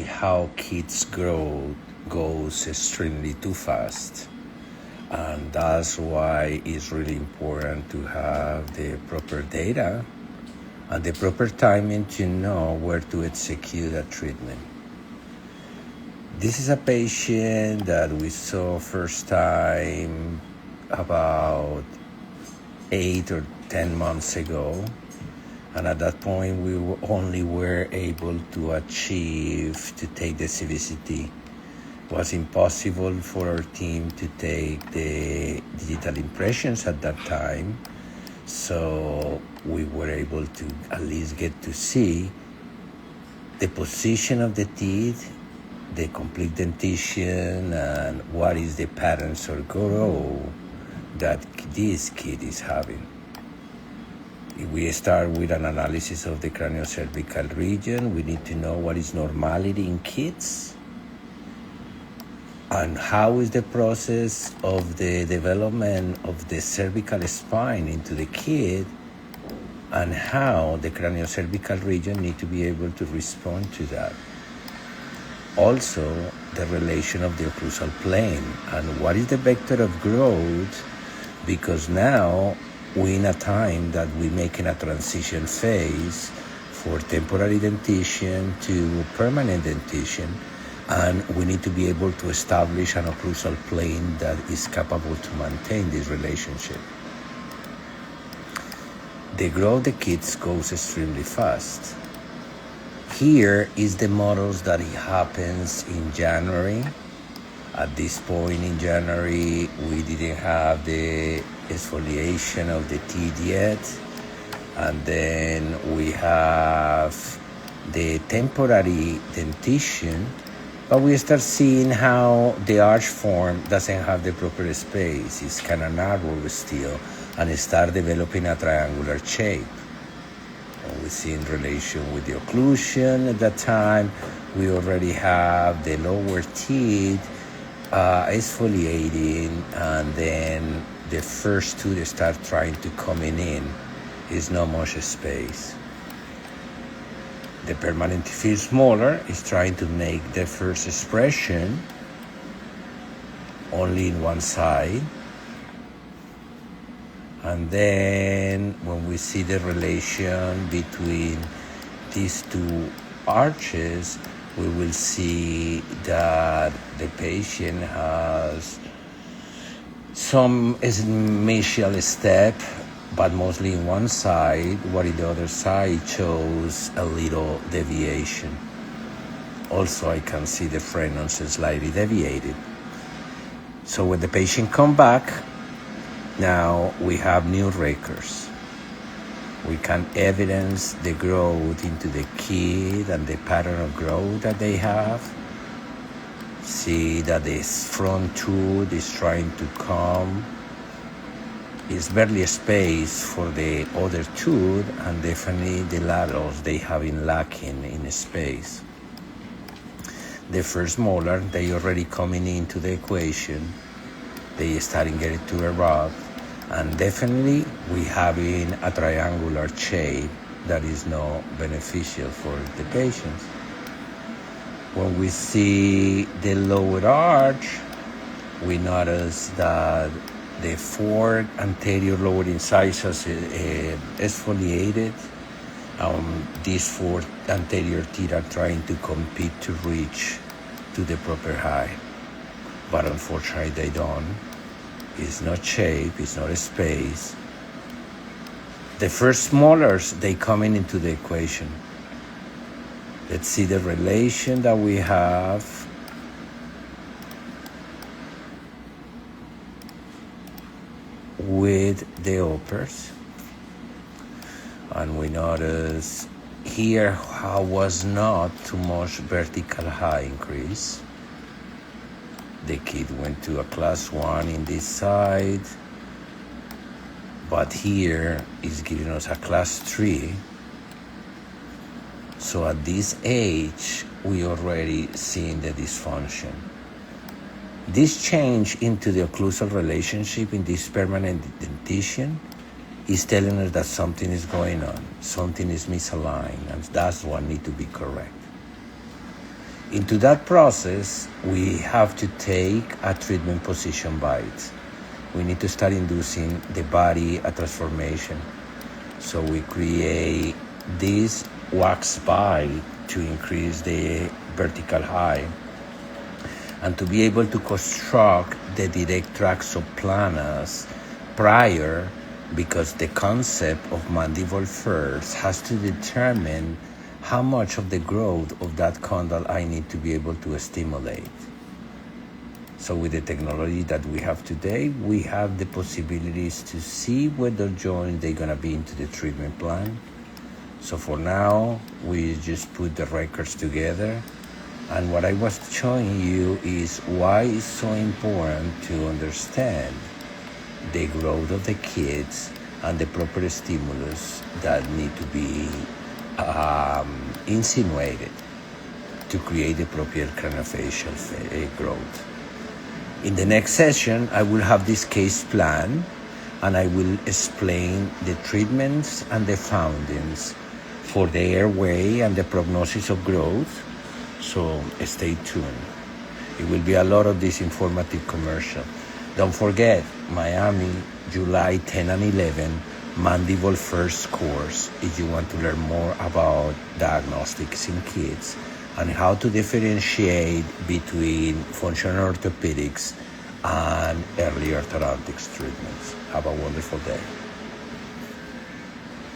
how kids grow goes extremely too fast. And that's why it's really important to have the proper data and the proper timing to know where to execute a treatment. This is a patient that we saw first time about 8 or 10 months ago. And at that point, we only were able to achieve to take the CBCT. It was impossible for our team to take the digital impressions at that time. So we were able to at least get to see the position of the teeth, the complete dentition, and what is the patterns or growth that this kid is having. If we start with an analysis of the craniocervical region, we need to know what is normality in kids and how is the process of the development of the cervical spine into the kid and how the craniocervical region need to be able to respond to that. Also, the relation of the occlusal plane and what is the vector of growth, because now we're in a time that we're making a transition phase for temporary dentition to permanent dentition, and we need to be able to establish an occlusal plane that is capable to maintain this relationship. The growth of the kids goes extremely fast. Here is the models that it happens in January. At this point in January, we didn't have the exfoliation of the teeth yet. And then we have the temporary dentition, but we start seeing how the arch form doesn't have the proper space. It's kind of narrow still, and it start developing a triangular shape. And we see in relation with the occlusion at that time, we already have the lower teeth exfoliating, and then the first two they start trying to coming in. Is not much space. The permanent feel smaller is trying to make the first expression only in one side. And then when we see the relation between these two arches, we will see that the patient has some mesial step, but mostly in one side, while the other side shows a little deviation. Also, I can see the frenums slightly deviated. So when the patient come back, now we have new records. We can evidence the growth into the kid and the pattern of growth that they have. See that the front tooth is trying to come. It's barely a space for the other tooth, and definitely the laterals they have been lacking in space. The first molar, they already coming into the equation. They starting getting to erupt. And definitely we having a triangular shape that is not beneficial for the patients. When we see the lower arch, we notice that the four anterior lower incisors exfoliated. These four anterior teeth are trying to compete to reach to the proper height, but unfortunately they don't. It's not shape, it's not a space. The first molars, they coming into the equation. Let's see the relation that we have with the uppers. And we notice here how was not too much vertical high increase. The kid went to a class 1 in this side, but here is giving us a class 3. So at this age, we already seeing the dysfunction. This change into the occlusal relationship in this permanent dentition is telling us that something is going on, something is misaligned, and that's what needs to be correct. Into that process, we have to take a treatment position bite. We need to start inducing the body a transformation. So we create this wax bite to increase the vertical height and to be able to construct the direct tracts of planas prior, because the concept of mandible first has to determine how much of the growth of that condyle I need to be able to stimulate. So with the technology that we have today, we have the possibilities to see whether joints they're gonna be into the treatment plan. So for now, we just put the records together. And what I was showing you is why it's so important to understand the growth of the kids and the proper stimulus that need to be insinuated to create the proper craniofacial growth. In the next session, I will have this case plan and I will explain the treatments and the findings for the airway and the prognosis of growth. So stay tuned. It will be a lot of this informative commercial. Don't forget, Miami, July 10 and 11, Mandible First course, if you want to learn more about diagnostics in kids and how to differentiate between functional orthopedics and early orthodontics treatments. Have a wonderful day.